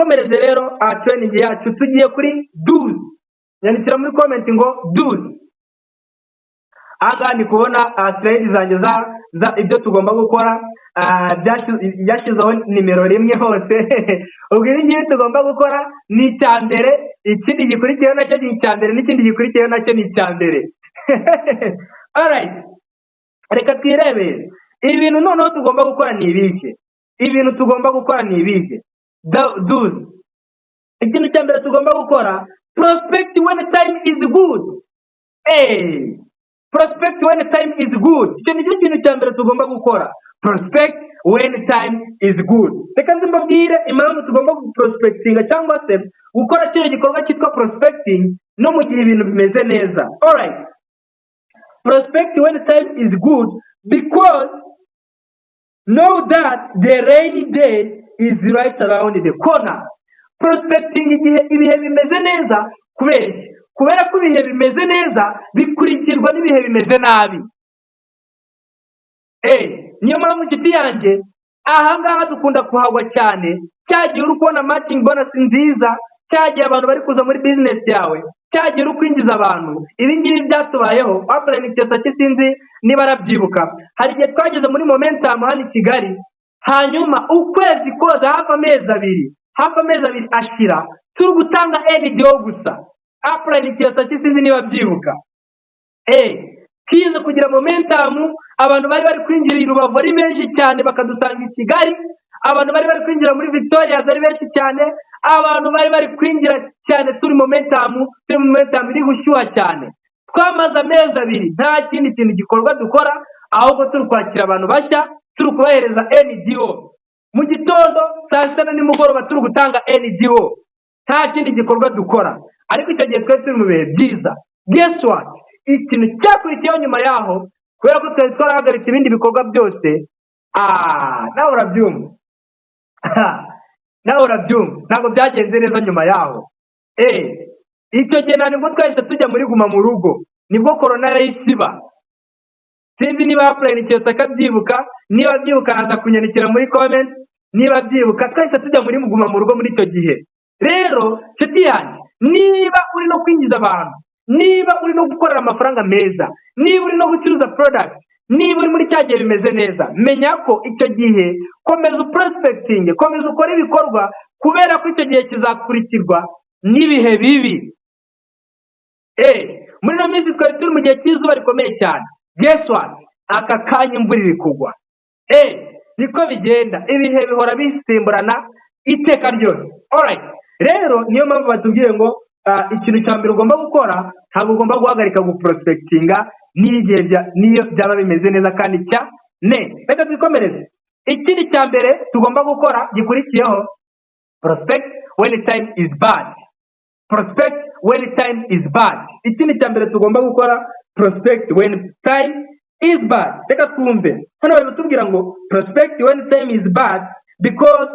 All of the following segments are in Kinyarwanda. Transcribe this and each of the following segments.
twikomereze rero training yacu tugiye kuri do's. Yandikira muri comment ngo do's. Aha ndi kubona slide zanjye za ibyo tugomba gukora, byashyizeho nimero rimwe hose. Ubwo ibi tugomba gukora ni icyambere, ikindi gikurikiyeho nacyo ni icyambere, n'ikindi gikurikiyeho nacyo ni icyambere. Alright, reka twirebere ibintu noneho tugomba gukora ni ibihe. Ibintu tugomba gukora ni ibihe. Do's. Ikintu cyambere tugomba gukora, prospect when time is good. Prospect when time is good. Icyo ni cyo kintu cyambere tugomba gukora. Prospect when time is good. Reka mbabwire impamvu tugomba prospectinga cyangwa se gukora kino gikorwa cyitwa prospecting no mu gihe ibintu bimeze neza. Alright. Prospect when time is good because know that the rainy day is right around the corner. Prospecting igihe ibihe bimeze neza kubera ko ibihe bimeze neza bikurikirwa n'ibihe bimeze nabi. Niyo mpamvu inshuti yanjye ahangaha dukunda kuhagwa cyane, cyagiye uri kubona matching bonus nziza, cyagiye abantu bari kuza muri business yawe, cyagiye uri kwinjiza abantu. Ibi ngibi byatubayeho offline cyose sinzi niba arabyibuka. Hari igihe twageze muri momentum hano i Kigali, hanyuma ukwezi koza hafi amezi abiri ashira turi gutanga NDO gusa. Offline cyose sinzi niba byibuka. Kiza kugira momentum, abantu bari kwinjira i Rubavu ari menshi cyane bakadusanga i Kigali, abantu bari kwinjira muri Victoria ari benshi cyane, abantu bari kwinjira cyane turi momentum iri gushyuha cyane. Twamaze amezi abiri nta kindi kintu gikorwa dukora, ahubwo turi kwakira abantu bashya, turi kubahereza NDO mu gitondo, saa sita na nimugoroba turi gutanga NDO, nta kindi gikorwa dukora. Ariko icyo gihe twese turi mu bihe byiza. Guess what? Ikintu cyakurikiyeho nyuma yaho, kubera ko twari twarahagaritse ibindi bikorwa byose, nawe urabyumva. Ntabwo byagenze neza nyuma yaho. Icyo gihe nibwo twahise tujya muri guma mu rugo, nibwo corona isiba. Sinzi niba offline cyose akabyibuka, niba byibuka naza kunyandikira muri comment, niba byibuka twahise tujya muri guma mu rugo muri icyo gihe. Rero nshuti yanjye, niba uri no kwinjiza abantu, niba uri no gukorera amafaranga meza, niba uri no gucuruza product, niba uri muri cyagiye bimeze neza, menya ko icyo gihe komeza prospecting, komeza ukora ibikorwa, kubera ko icyo gihe kizakurikirwa n'ibihe bibi. Muri no minsi twari turi mu gihe cy'izuba rikomeye cyane. Guess what? Aka kanya imvura iri kugwa. Niko bigenda, ibihe bihora bisimburana iteka ryose. Alright, rero niyo mpamvu batubwiye ngo ikintu cya mbere ugomba gukora, ntabwo ugomba guhagarika guprospectinga niyo byaba bimeze neza kandi reka twikomereze. Ikindi cya mbere tugomba gukora gikurikiyeho, prospect when time is bad. Prospect when time is bad. Ikindi cya mbere tugomba gukora, prospect when time is bad. Reka twumve hano bari kutubwira ngo prospect when time is bad because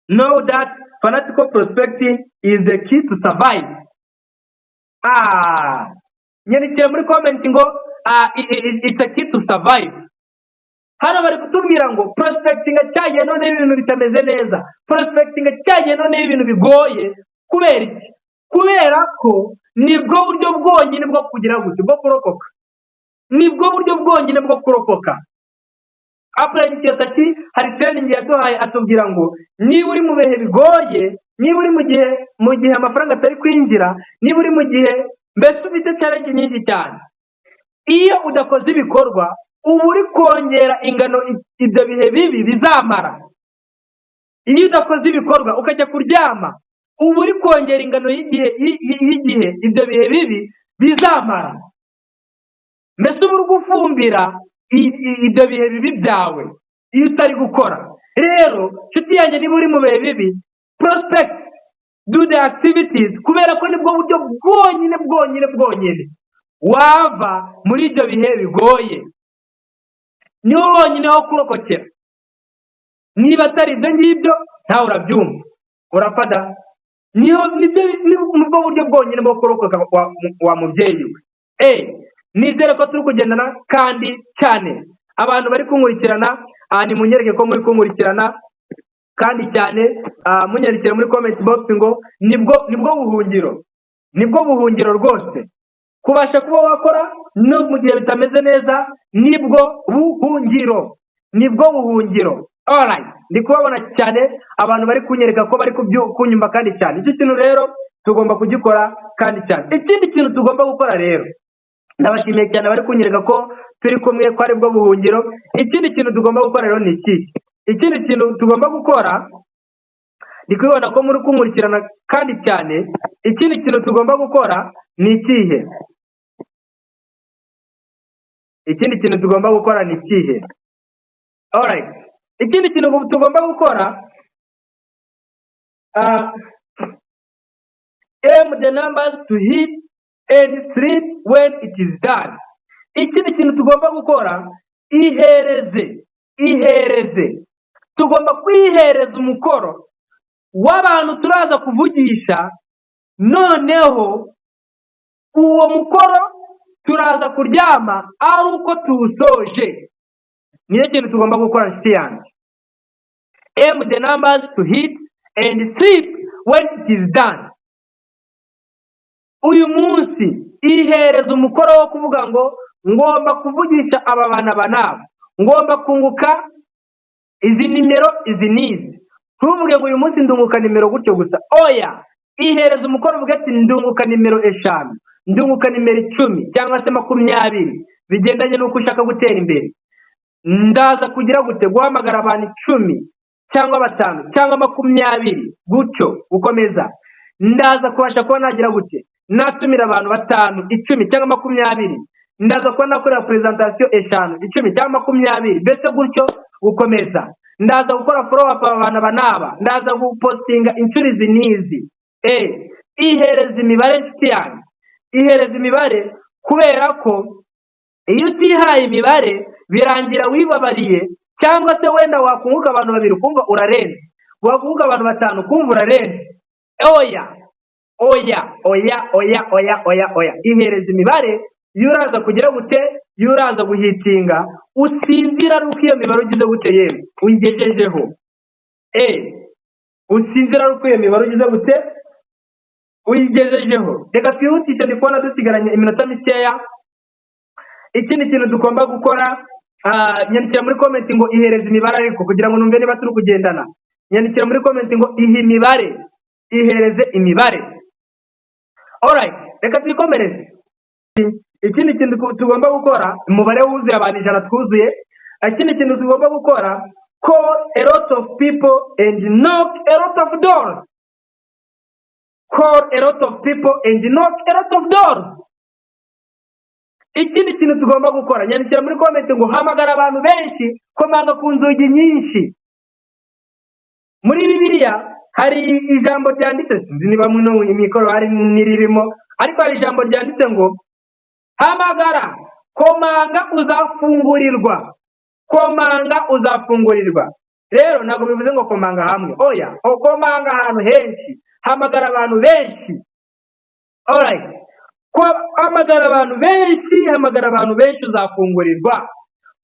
know that fanatical prospecting is the key to survive. Nyandikira muri comment ngo it's a key to survive. Hano bari kutubwira ngo prospecting cyagiye none ibintu bitameze neza, prospecting cyagiye none ibintu bigoye. Kubera iki? Kubera ko nibwo buryo bwonyine bwo kugira gute bwo kurokoka. Nibwo buryo bwonyine bwo kurokoka. Apply cyose hari training yaduhaye atubwira ngo niba uri mu bihe bigoye, niba uri mu gihe amafaranga atari kwinjira, niba uri mu gihe mbese ufite challenge nyinshi cyane, iyo udakoze ibikorwa uba uri kongera ingano ibyo bihe bibi bizamara. Iyo udakoze ibikorwa ukajya kuryama, uba uri kongera ingano y'igihe ibyo bihe bibi bizamara. Mbese uba uri gufumbira ibyo bihe bibi byawe iyo utari gukora. Rero nshuti yanjye, niba uri mu bihe bibi, prospect, do the activities, kubera ko nibwo buryo bwonyine wava muri ibyo bihe bigoye. Niho honyine ho kurokokera. Niba atari ibyo ngibyo ntawe urabyumva, urafata. Nibwo buryo bwonyine bwo kurokoka wa mubyeyi we. Nizere ko turi kugendana kandi cyane. Abantu bari kunkurikirana, ni munyereke ko muri kunkurikirana. kandi cyane. Munyandikira muri comment box ngo nibwo buhungiro rwose. Kubasha kuba wakora no mu gihe bitameze neza nibwo buhungiro. Alright, ndi kubabona cyane abantu bari kunyereka ko bari kunyumva kandi cyane. Icyo kintu rero tugomba kugikora kandi cyane. Ikindi kintu tugomba gukora rero, ndabashimiye cyane bari kunyereka ko turi kumwe ko ari bwo buhungiro. Ikindi kintu tugomba gukora rero ni iki? Ikindi kintu tugomba gukora, ndi kubibona ko muri kumurikirana kandi cyane. Ikindi kintu tugomba gukora ni ikihe? Ikindi kintu tugomba gukora ni ikihe? Alright, ikindi kintu tugomba gukora, aim the numbers to hit and sleep when it is done. Ikindi kintu tugomba gukora, ihereze. Tugomba kwihereza umukoro w'abantu turaza kuvugisha, noneho uwo mukoro turaza kuryama ari uko tuwusoje. Niyo kintu tugomba gukora nshuti yanjye. Aim the numbers to hit and sleep when it is done. Uyu munsi ihereza umukoro wo kuvuga ngo ngomba kuvugisha aba bana, ngomba kunguka izi nimero izi nizi. Tuvuge ngo uyu munsi ndunguka nimero gutyo gusa. Oya, ihereza umukoro uvuga ati ndunguka nimero 5, ndunguka nimero 10 cyangwa se 20, bigendanye n'uko ushaka gutera imbere. Ndaza kugira gute guhamagara abantu 10 cyangwa 5 cyangwa 20 gutyo gukomeza. Ndaza kubasha kuba nagira gute natumira abantu 5, 10 cyangwa 20. Ndaza kuba nakora presentation 5, 10 cyangwa 20, bese gutyo gukomeza. Ndaza gukora follow up abantu banaba, ndaza gupostinga inshuro izi nizi. Ihereza imibare nshuti yanjye, ihereza imibare, kubera ko iyo utihaye imibare birangira wibabariye, cyangwa se wenda wakunguka abantu 2 kumva urarenze, wakunguka abantu 5 kumva urarenze. Oya, ihereza imibare. Yuraza kugira gute, yuraza guhitinga, usinzira ruko iyo mibare ugize gute yewe uyigejejeho. Usinzira ruko iyo mibare ugize gute uyigejejeho. Reka twihutishe, ndi kubona dusigaranye iminota mikeya. Ikindi kintu tugomba gukora, nyandikira muri comment ngo ihereza imibare, ariko kugira ngo numve niba turi kugendana. Nyandikira muri comment ngo ihereze imibare. Alright, reka twikomereze. Ikindi kintu tugomba gukora, umubare wuzuye abantu 100 twuzuye. Ikindi kintu tugomba gukora, call a lot of people and knock a lot of doors. Call a lot of people and knock a lot of doors. Ikindi kintu tugomba gukora, nyandikira muri comment ngo hamagara abantu benshi, komanga ku nzugi nyinshi. Muri Bibiliya hari ijambo ryanditse, sinzi niba muno imikoro hari niririmo, ariko hari ijambo ryanditse ngo hamagara, komanga uzafungurirwa. Rero ntabwo bivuze ngo komanga hamwe, oya, komanga ahantu henshi, hamagara abantu benshi. Alright, hamagara abantu benshi uzafungurirwa.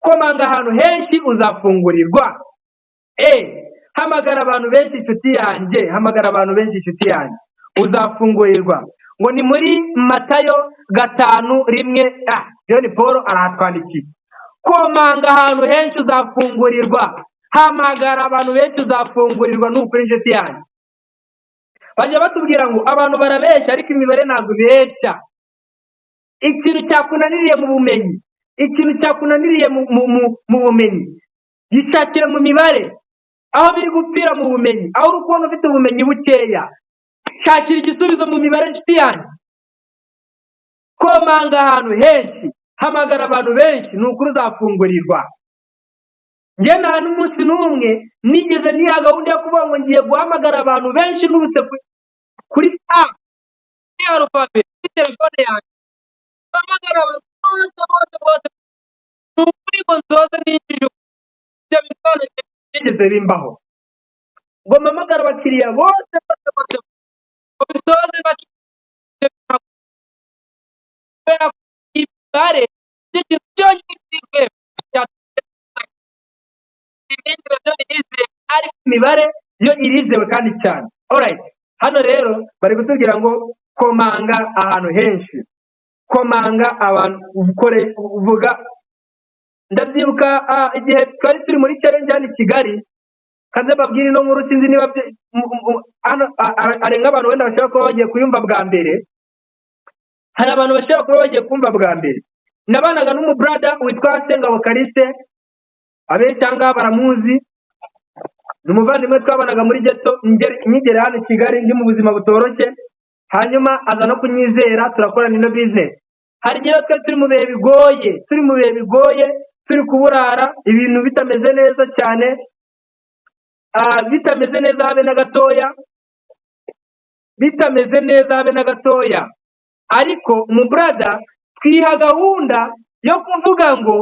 Komanga ahantu henshi uzafungurirwa. Hamagara abantu benshi inshuti yanjye, uzafungurirwa. Ngo ni muri Matayo 5:1. John Paul arahatwandikiye. Komanga ahantu henshi uzafungurirwa. Hamagara abantu benshi uzafungurirwa. N'ukuri inshuti yanjye, bajya batubwira ngo abantu barabeshya, ariko imibare ntabwo ibeshya. Ikintu cyakunaniriye mu bumenyi, gishakira mu mibare. Aho biri gupfira mu bumenyi, aho uri kubona ufite ubumenyi bukeya, shakira igisubizo mu mibare nshuti yanjye. Komanga ahantu henshi, hamagara abantu benshi, n'ukuri uzafungurirwa. Njye nta n'umunsi n'umwe nigeze niha gahunda yo kuvuga ngo ngiye guhamagara abantu benshi n'ubutse kuri alphabet kuri telefone yanjye. Hamagara abantu bose, n'ukuri ngo nsoze n'injiji. Ibyo bitone nigeze bimbaho ngo mpamagara abakiriya bose, ngo bisoze kubera ko imibare icyo kintu cyonyine cyizwe ibindi nabyo birizeye ariko imibare yo irizewe kandi cyane. Alright, hano rero bari kutubwira ngo komanga ahantu henshi, komanga abantu uvuga. Ndabyibuka igihe twari turi muri challenge hano i Kigali, kaze babwira ino nkuru, sinzi niba hano ari nk'abantu wenda bashobora kuba bagiye kuyumva bwa mbere. Hari abantu bashobora kuba bagiye kumva bwa mbere. Nabanaga n'umubrada witwa Sengabo Kaliste, abenshi cyangwa baramuzi. Ni umuvandimwe twabanaga muri ghetto nkigera hano i Kigali ndi mu buzima butoroshye, hanyuma aza no kunyizera turakorana ino business. Hari igihe twari turi mu bihe bigoye, turi kuburara, ibintu bitameze neza cyane, bitameze neza habe na gatoya, ariko umubrada twiha gahunda yo kuvuga ngo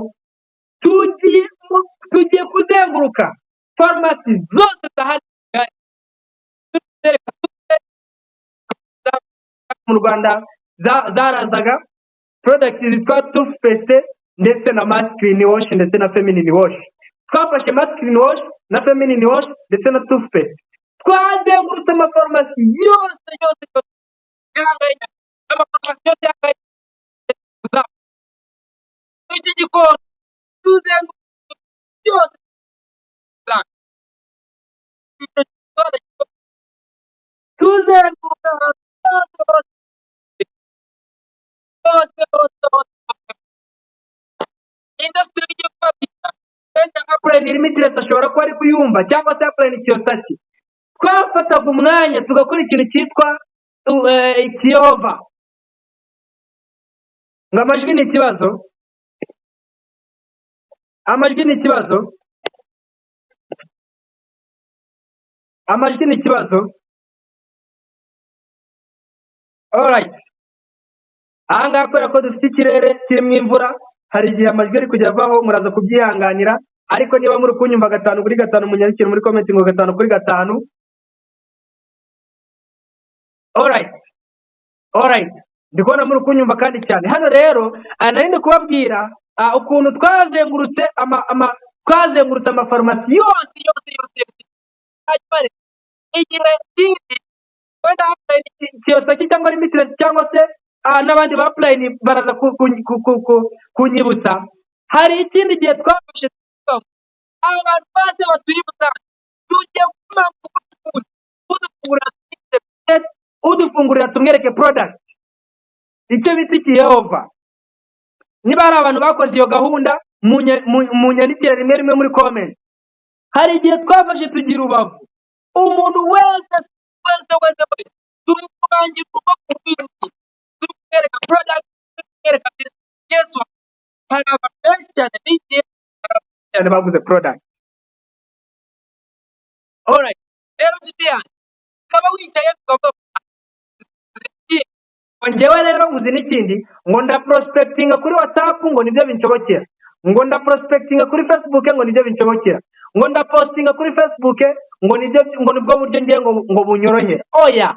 tugiye kuzenguruka farumasi zose zahari mu Rwanda zarazaga product zitwa toothpaste ndetse na masculine wash ndetse na feminine wash. Twafashe masculine wash na feminine wash ndetse na toothpaste, twazengurutse amafarumasi yose iki gikoni tuzenguruka industry yo kwabita wenda Apple Limited ashobora kuba ari kuyumva cyangwa se Apple Kiyosaki. Twafataga umwanya tugakora ikintu cyitwa Ikiyova. Ngo amajwi ni ikibazo, Alright, ahangaha kubera ko dufite ikirere kirimo imvura, hari igihe amajwi ari kujya avaho, muraza kubyihanganira. Ariko niba muri kunyumva 5 kuri 5 munyandikire muri comment ngo 5 kuri 5. Alright, ndikubona muri kunyumva kandi cyane. Hano rero nari ndi kubabwira ukuntu twazengurutse amafarumasi yose igihe kindi wenda Kiyosaki cyangwa Limited cyangwa se n'abandi ba Plane baraza kunyibutsa. Hari ikindi gihe twafashe abantu bose batuye Butare tugiye udufungurira tumwereke product icyo bita Ikiyova. Niba hari abantu bakoze iyo gahunda munyandikire rimwe muri comment. Hari igihe twafashe tugira Rubavu, umuntu wese tumubangira uko kubindi tumwereka product, tumwereka yes hari abantu benshi cyane baguze product. Alright, rero nshuti kaba wicaye kuvuga njyewe rero nguzi n'ikindi ngo nda prospecting kuri WhatsApp ngo nibyo binshobokera, ngo nda prospecting kuri Facebook ngo nibyo binshobokera, ngo nda posting kuri Facebook ngo nibwo buryo ngiye ngo bunyorohere. Oya.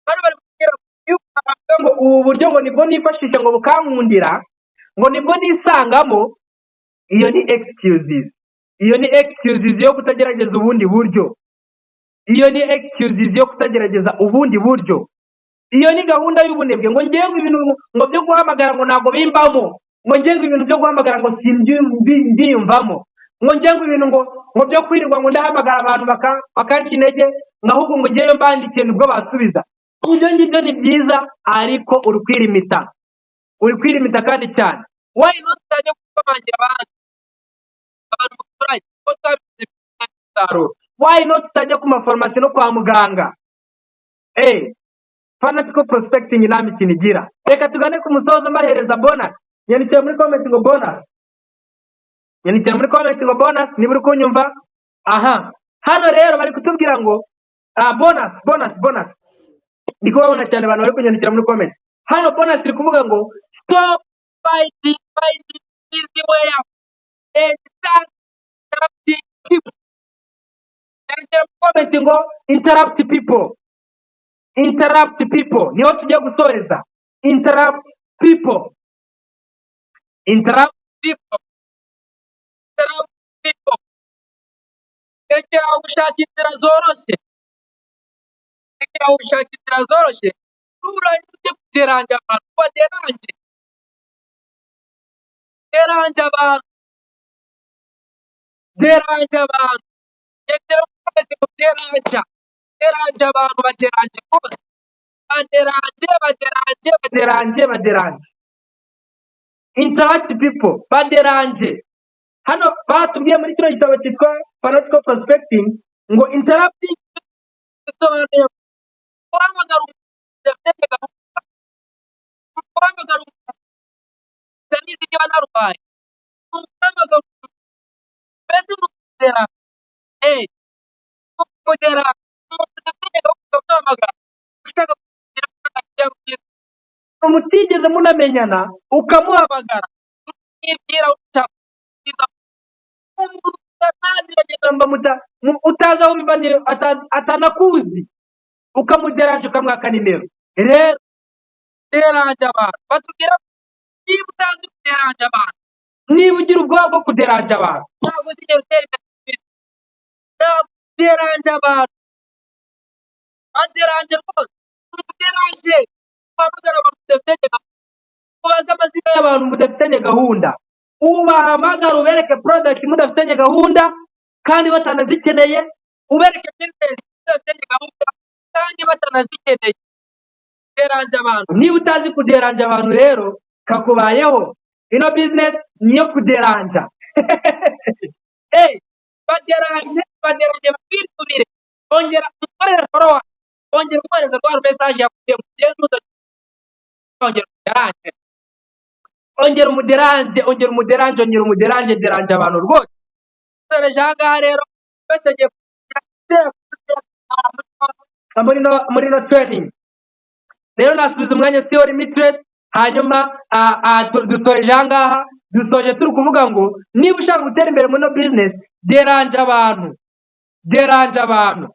Bari kubwira ngo ubu buryo ngo nibwo nifashisha ngo bukankundira, ngo nibwo nisangamo. Iyo ni excuses yo kutagerageza ubundi buryo. Iyo ni gahunda y'ubunebwe ngo ngengo ibintu ngo byo guhamagara ngo ntago bimbamo, ngo ngengo ibintu byo guhamagara ngo simbyumvamo, ngo ngengo ibintu ngo byo kwirirwa ngo ndahamagara abantu bakanca intege ahubwo ngo ngeyo mbandikiye nibwo basubiza. Ibyo ngibyo ni byiza ariko uri kwirimita kandi cyane. Why not utajya kukomangira abantu muturanye ko twabize bitaro? Why not utajya ku mafarumasi no kwa muganga? Fanatical prospecting inama ikinigira. Reka tugane ku musozo mahereza bonus. Nyandikira muri comment ngo bonus. Niba uri kunyumva. Hano rero bari kutubwira ngo bonus. Ndikubona cyane abantu bari kunyandikira muri comment. Hano bonus iri kuvuga ngo stop fighting easy way out and start interrupting people. Nyandikira muri comment ngo interrupt people. Niho tujya gusoreza. Interrupt people. rekeraho gushaka inzira zoroshye, rekeraho gushaka inzira zoroshye, nurangiza ujye kuderanja abantu, baderanje, deranja abantu, deranja abantu, rekera gukomeza kuderanja, deranja abantu, baderanje rwose, baderanje, baderanje, baderanje, baderanje, interact people, baderanje. Hano batubwiye muri kino gitabo cyitwa Political Prospecting ngo interrupting bisobanuye guhamagara umuntu udafite gahunda, guhamagara umuntu utabizi niba narwaye, guhamagara umuntu mbese ni ukugera kugera umuntu udafite gahunda ukamuhamagara ushaka kugira ngo mutigeze munamenyana ukamuhamagara ukibwira ushaka umuntu utazi aho biva atanakuzi ukamuderanje ukamwaka nimero. Rero deranje abantu, batubwira niba utazi kuderanje abantu, niba ugira ubwoba bwo kuderanje abantu, ntabwo uzigera utera imbere, ntabwo uderanje abantu, baderanje rwose, umuderanje uhamagara abantu mudafitanye gahunda, ubaze amazina y'abantu mudafitanye gahunda, ubahamagara ubereke product mudafitanye gahunda kandi batanazikeneye, ubereke business mudafitanye gahunda kandi batanazikeneye. Deranje abantu, niba utazi kuderanja abantu rero kakubayeho, ino business niyo kuderanja. Baderanje, baderanje bakwitumire, ongera ukorere follow, ongera ukohereza rwa message yakuye mu gendo, ongera uderanje, ongera umuderanje, ongera umuderanje, ongera umuderanje, deranje abantu rwose. Tureje ahangaha rero twese ngiye muri no training rero nasubiza umwanya theory mistress, hanyuma dutoreje ahangaha, dusoje turi kuvuga ngo niba ushaka gutera imbere muri no business, deranje abantu, deranje abantu.